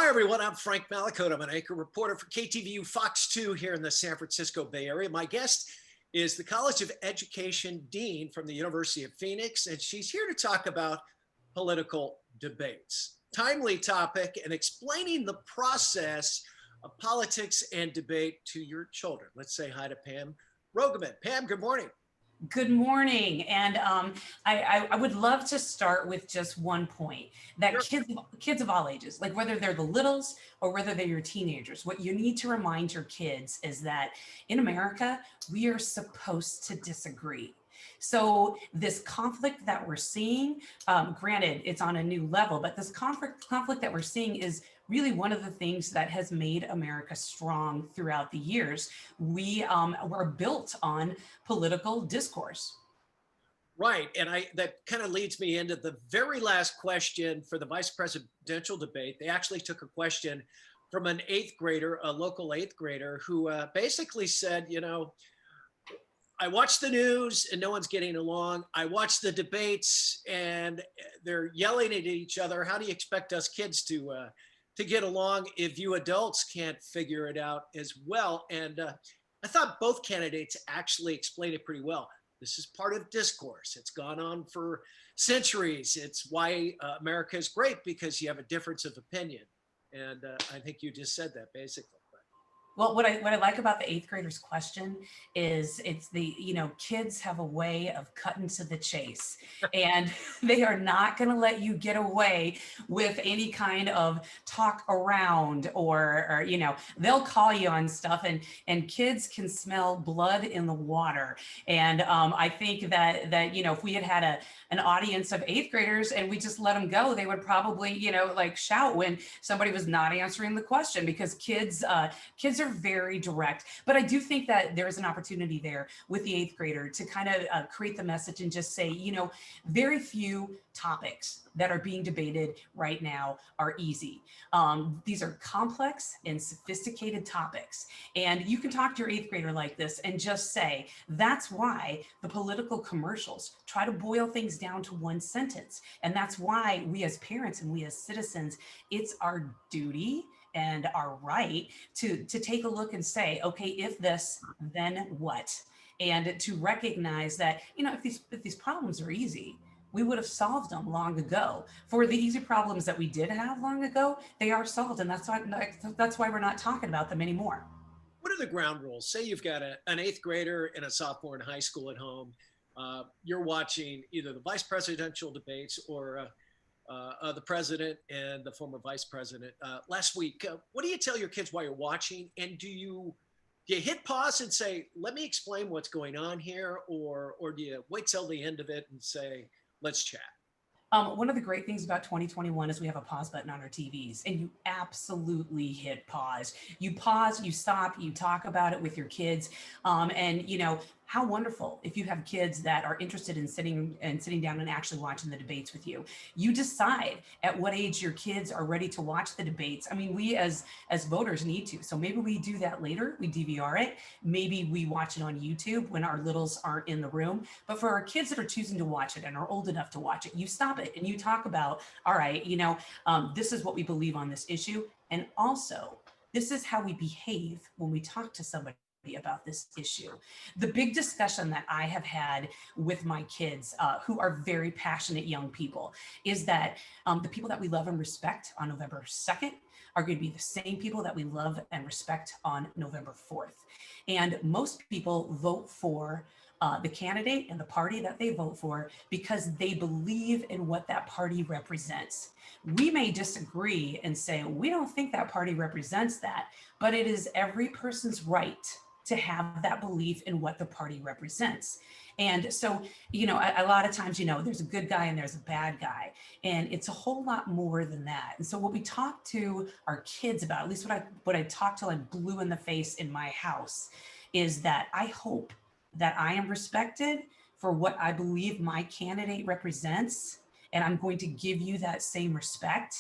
Hi, everyone. I'm Frank Mallicoat. I'm an anchor reporter for KTVU Fox 2 here in the San Francisco Bay Area. My guest is the College of Education Dean from the University of Phoenix, and she's here to talk about political debates. Timely topic and explaining the process of politics and debate to your children. Let's say hi to Pam Roggeman. Pam, good morning. Good morning. And I would love to start with just one point that Sure. kids of all ages, like whether they're the littles or whether they're your teenagers, what you need to remind your kids is that in America, we are supposed to disagree. So this conflict that we're seeing, granted, it's on a new level, but this conflict that we're seeing is really one of the things that has made America strong throughout the years. We were built on political discourse. Right. And that kind of leads me into the very last question for the vice presidential debate. They actually took a question from an eighth grader, a local eighth grader, who basically said, I watch the news and no one's getting along. I watch the debates and they're yelling at each other. How do you expect us kids to get along if you adults can't figure it out as well? And I thought both candidates actually explained it pretty well. This is part of discourse. It's gone on for centuries. It's why America is great, because you have a difference of opinion. And I think you just said that basically. Well, what I like about the eighth graders question is it's the, kids have a way of cutting to the chase, and they are not going to let you get away with any kind of talk around or they'll call you on stuff, and kids can smell blood in the water. And I think that if we had an audience of eighth graders and we just let them go, they would probably, like shout when somebody was not answering the question, because kids are very direct. But I do think that there is an opportunity there with the eighth grader to kind of create the message and just say, very few topics that are being debated right now are easy. These are complex and sophisticated topics. And you can talk to your eighth grader like this and just say, that's why the political commercials try to boil things down to one sentence. And that's why we as parents and we as citizens, it's our duty and our right to take a look and say, okay, if this, then what? And to recognize that, if these problems are easy, we would have solved them long ago. For the easy problems that we did have long ago, they are solved. And that's why we're not talking about them anymore. What are the ground rules? Say you've got an eighth grader and a sophomore in high school at home. You're watching either the vice presidential debates or the president and the former vice president last week. What do you tell your kids while you're watching? And do you hit pause and say, let me explain what's going on here? Or do you wait till the end of it and say, let's chat? One of the great things about 2021 is we have a pause button on our TVs, and you absolutely hit pause. You pause, you stop, you talk about it with your kids. And how wonderful if you have kids that are interested in sitting down and actually watching the debates with you. You decide at what age your kids are ready to watch the debates. I mean, we as voters need to. So maybe we do that later. We DVR it. Maybe we watch it on YouTube when our littles aren't in the room. But for our kids that are choosing to watch it and are old enough to watch it, you stop it and you talk about, all right, this is what we believe on this issue. And also, this is how we behave when we talk to somebody about this issue. The big discussion that I have had with my kids, who are very passionate young people, is that the people that we love and respect on November 2nd are going to be the same people that we love and respect on November 4th. And most people vote for the candidate and the party that they vote for because they believe in what that party represents. We may disagree and say, we don't think that party represents that, but it is every person's right to have that belief in what the party represents. And so, a lot of times, there's a good guy and there's a bad guy, and it's a whole lot more than that. And so what we talk to our kids about, at least what I talk till I'm blue in the face in my house, is that I hope that I am respected for what I believe my candidate represents, and I'm going to give you that same respect.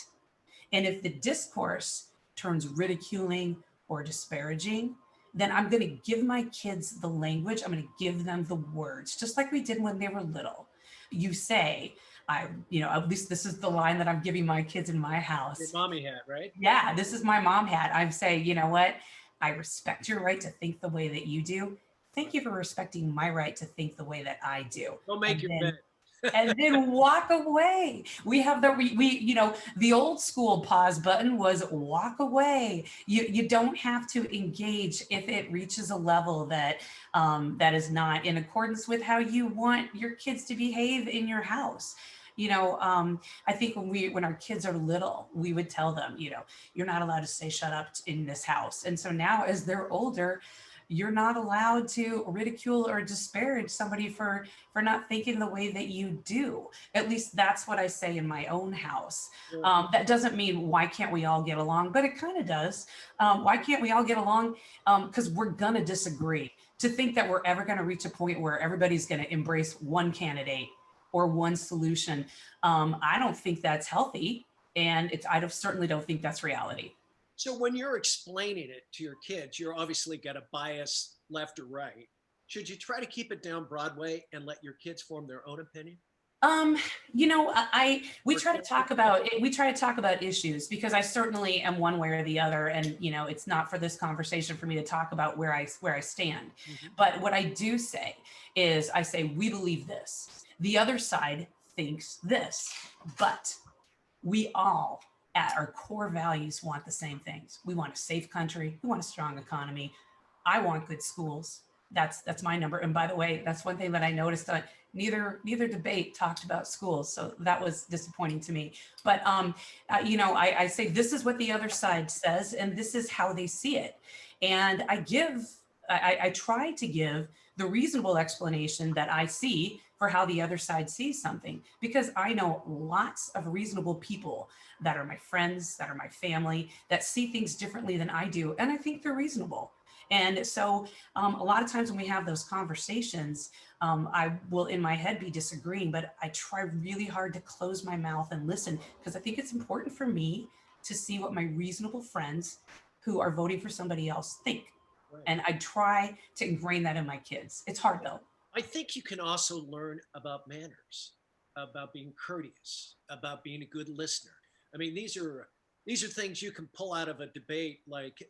And if the discourse turns ridiculing or disparaging, then I'm going to give my kids the language. I'm going to give them the words, just like we did when they were little. You say, at least this is the line that I'm giving my kids in my Your house. mommy hat, right? Yeah, this is my mom hat. I'm saying, you know what? I respect your right to think the way that you do. Thank Right. you for respecting my right to think the way that I do. Go make And your then bed. walk away. We have the old school pause button was walk away. You don't have to engage if it reaches a level that that is not in accordance with how you want your kids to behave in your house. I think when our kids are little, we would tell them, you're not allowed to say shut up in this house. And so now as they're older, you're not allowed to ridicule or disparage somebody for not thinking the way that you do. At least that's what I say in my own house. Sure. That doesn't mean why can't we all get along, but it kind of does. Why can't we all get along? Because we're gonna disagree. To think that we're ever going to reach a point where everybody's going to embrace one candidate or one solution, I don't think that's healthy, and I certainly don't think that's reality. So when you're explaining it to your kids, you're obviously got a bias left or right. Should you try to keep it down Broadway and let your kids form their own opinion? Um, we Or try to can't talk about we try to talk about issues because I certainly am one way or the other, and it's not for this conversation for me to talk about where I stand. Mhm. But what I do say is I say we believe this. The other side thinks this, but we all at our core values want the same things. We want a safe country, we want a strong economy. I want good schools. That's my number. And by the way, that's one thing that I noticed. Neither debate talked about schools, so that was disappointing to me. But I say this is what the other side says, and this is how they see it. And I try to give the reasonable explanation that I see for how the other side sees something, because I know lots of reasonable people that are my friends, that are my family, that see things differently than I do, and I think they're reasonable. And so a lot of times when we have those conversations, I will in my head be disagreeing, but I try really hard to close my mouth and listen, because I think it's important for me to see what my reasonable friends who are voting for somebody else think. Right. And I try to ingrain that in my kids. It's hard though. I think you can also learn about manners, about being courteous, about being a good listener. I mean, these are things you can pull out of a debate. Like,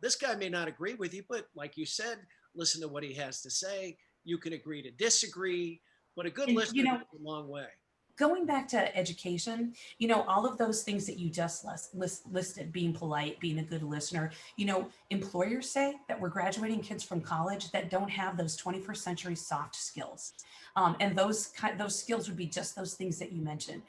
this guy may not agree with you, but like you said, listen to what he has to say. You can agree to disagree, but a good And listener goes a long way. going back to education, all of those things that you just listed, being polite, being a good listener, employers say that we're graduating kids from college that don't have those 21st century soft skills. And those skills would be just those things that you mentioned.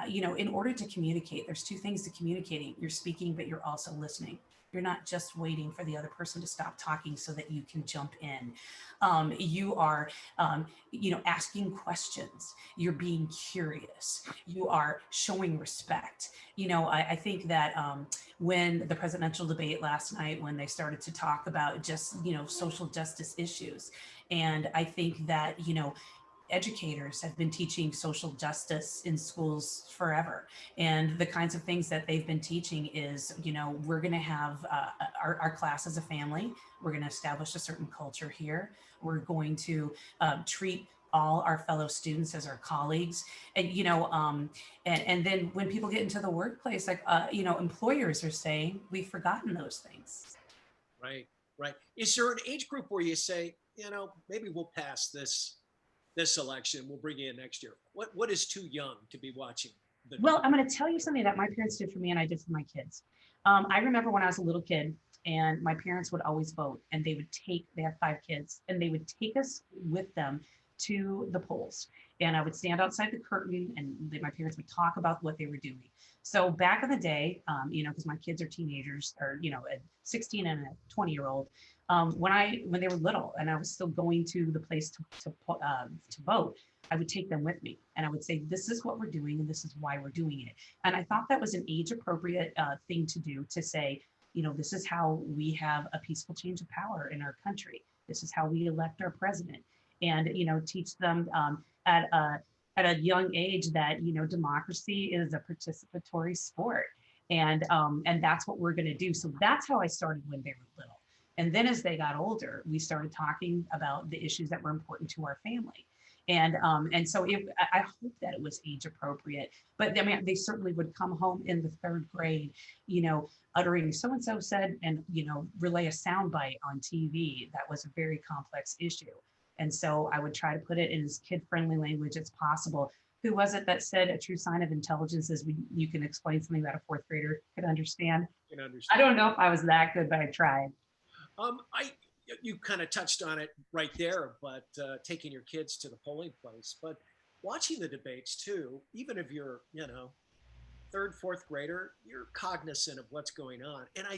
In order to communicate, there's two things to communicating. You're speaking, but you're also listening. You're not just waiting for the other person to stop talking so that you can jump in. You are, asking questions. You're being curious. You are showing respect. I think that when the presidential debate last night, when they started to talk about just, social justice issues, and I think that, educators have been teaching social justice in schools forever. And the kinds of things that they've been teaching is, we're going to have our class as a family. We're going to establish a certain culture here. We're going to treat all our fellow students as our colleagues. And, and then when people get into the workplace, like, employers are saying, we've forgotten those things. Right. Right. Is there an age group where you say, maybe we'll pass this election, we'll bring you in next year? What is too young to be watching the Well, I'm going to tell you something that my parents did for me and I did for my kids. I remember when I was a little kid and my parents would always vote, and they have 5 kids, and they would take us with them to the polls. And I would stand outside the curtain and my parents would talk about what they were doing. So back in the day, because my kids are teenagers, or, a 16 and a 20-year-old, when they were little and I was still going to the place to vote, I would take them with me and I would say, this is what we're doing and this is why we're doing it. And I thought that was an age appropriate thing to do, to say, this is how we have a peaceful change of power in our country. This is how we elect our president. And, teach them at a young age that, democracy is a participatory sport. And that's what we're going to do. So that's how I started when they were little. And then as they got older, we started talking about the issues that were important to our family. And so I hope that it was age appropriate. But I mean, they certainly would come home in the third grade, uttering so and so said, and relay a soundbite on TV. That was a very complex issue. And so I would try to put it in as kid-friendly language as possible. Who was it that said a true sign of intelligence is you can explain something that a fourth grader could understand? I don't know if I was that good, but I tried. You kind of touched on it right there, but taking your kids to the polling place, but watching the debates too, even if you're, third, fourth grader, you're cognizant of what's going on. And I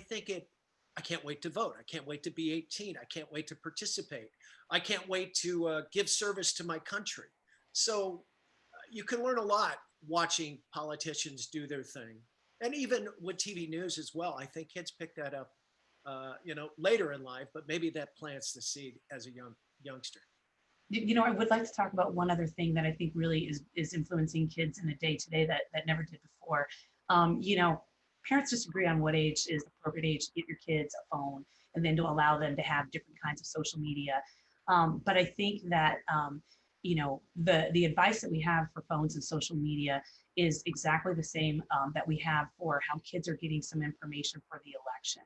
can't wait to vote. I can't wait to be 18. I can't wait to participate. I can't wait to give service to my country. So you can learn a lot watching politicians do their thing. And even with TV news as well, I think kids pick that up later in life, but maybe that plants the seed as a youngster. I would like to talk about one other thing that I think really is influencing kids in the day today that never did before. Parents disagree on what age is the appropriate age to get your kids a phone and then to allow them to have different kinds of social media. But I think that, the advice that we have for phones and social media is exactly the same that we have for how kids are getting some information for the election.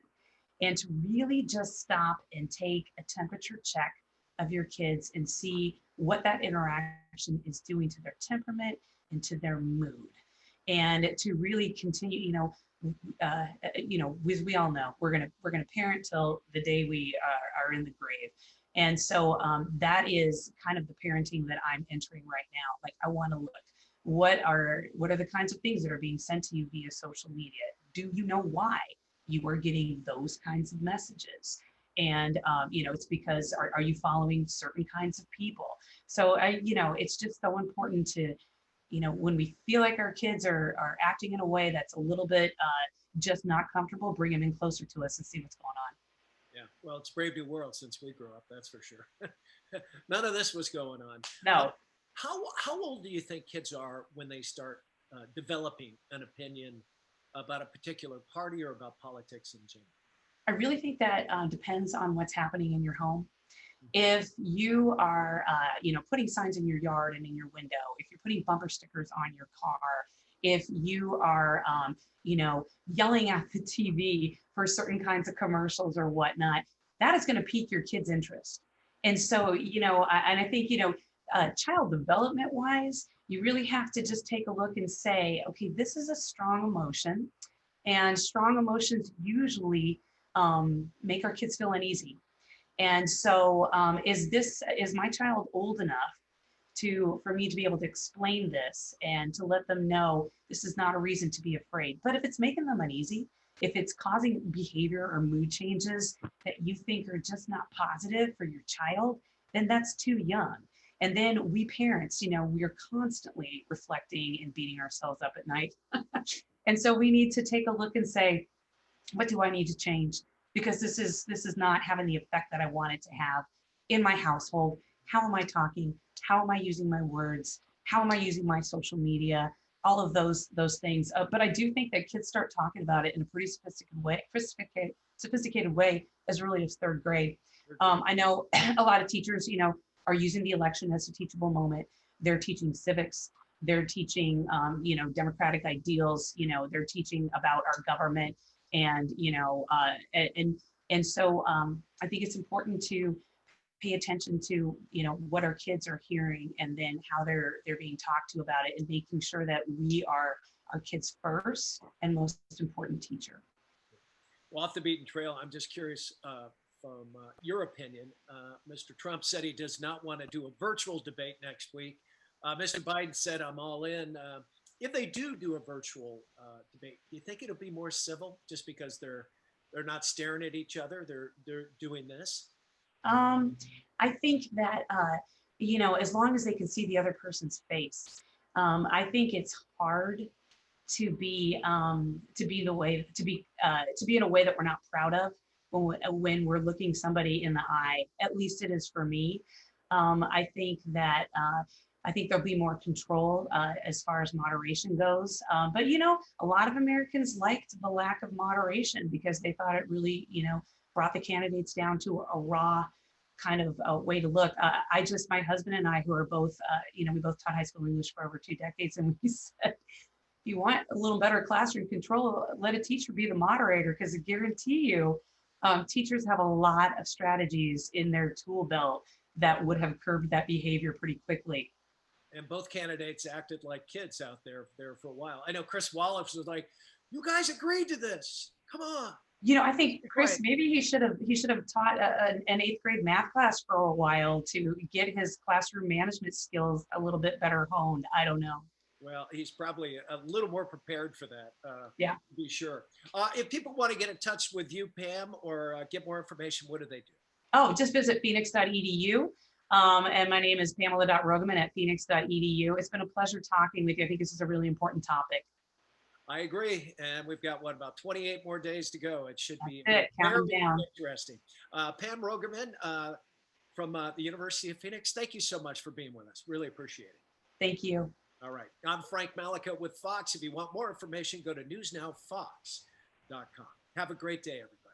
And to really just stop and take a temperature check of your kids and see what that interaction is doing to their temperament and to their mood. And to really continue, as we all know, we're gonna parent till the day we are in the grave. And so that is kind of the parenting that I'm entering right now. Like, I want to look, what are the kinds of things that are being sent to you via social media? Do you know why you are getting those kinds of messages? And it's because are you following certain kinds of people? So it's just so important to, when we feel like our kids are acting in a way that's a little bit just not comfortable, bring them in closer to us and see what's going on. Yeah, well, it's brave new world since we grew up, that's for sure. None of this was going on. No. How old do you think kids are when they start developing an opinion about a particular party or about politics in general? I really think that depends on what's happening in your home. If you are, putting signs in your yard and in your window, if you're putting bumper stickers on your car, if you are, yelling at the TV for certain kinds of commercials or whatnot, that is going to pique your kids' interest. And so, and I think, child development wise, you really have to just take a look and say, okay, this is a strong emotion, and strong emotions usually make our kids feel uneasy. And so is my child old enough for me to be able to explain this and to let them know this is not a reason to be afraid. But if it's making them uneasy, if it's causing behavior or mood changes that you think are just not positive for your child, then that's too young. And then we parents, we are constantly reflecting and beating ourselves up at night. And so we need to take a look and say, what do I need to change? Because this is not having the effect that I want it to have in my household. How am I talking? How am I using my words? How am I using my social media? All of those things. But I do think that kids start talking about it in a pretty sophisticated way as early as third grade. I know a lot of teachers, are using the election as a teachable moment. They're teaching civics. They're teaching, democratic ideals. They're teaching about our government. And so I think it's important to pay attention to what our kids are hearing, and then how they're being talked to about it, and making sure that we are our kids' first and most important teacher. Well, off the beaten trail, I'm just curious from your opinion. Mr. Trump said he does not want to do a virtual debate next week. Mr. Biden said, I'm all in. If they do a virtual debate, do you think it'll be more civil just because they're not staring at each other? They're doing this. I think that as long as they can see the other person's face, I think it's hard to be in a way that we're not proud of when we're looking somebody in the eye. At least it is for me. I think that. I think there'll be more control as far as moderation goes. But, a lot of Americans liked the lack of moderation because they thought it really, brought the candidates down to a raw kind of way to look. My husband and I, who are both, we both taught high school English for over 2 decades, and we said, if you want a little better classroom control, let a teacher be the moderator, because I guarantee you, teachers have a lot of strategies in their tool belt that would have curbed that behavior pretty quickly. And both candidates acted like kids out there for a while. I know Chris Wallace was like, "You guys agreed to this. Come on." I think Chris, maybe he should have taught an 8th grade math class for a while to get his classroom management skills a little bit better honed. I don't know. Well, he's probably a little more prepared for that. Yeah. To be sure. If people want to get in touch with you, Pam, or get more information, what do they do? Oh, just visit phoenix.edu. And my name is Pamela.Roggeman at phoenix.edu. It's been a pleasure talking with you. I think this is a really important topic. I agree. And we've got, about 28 more days to go. It should be Count very down. interesting. Pam Roggeman from the University of Phoenix, thank you so much for being with us. Really appreciate it. Thank you. All right. I'm Frank Mallicoat with Fox. If you want more information, go to newsnowfox.com. Have a great day, everybody.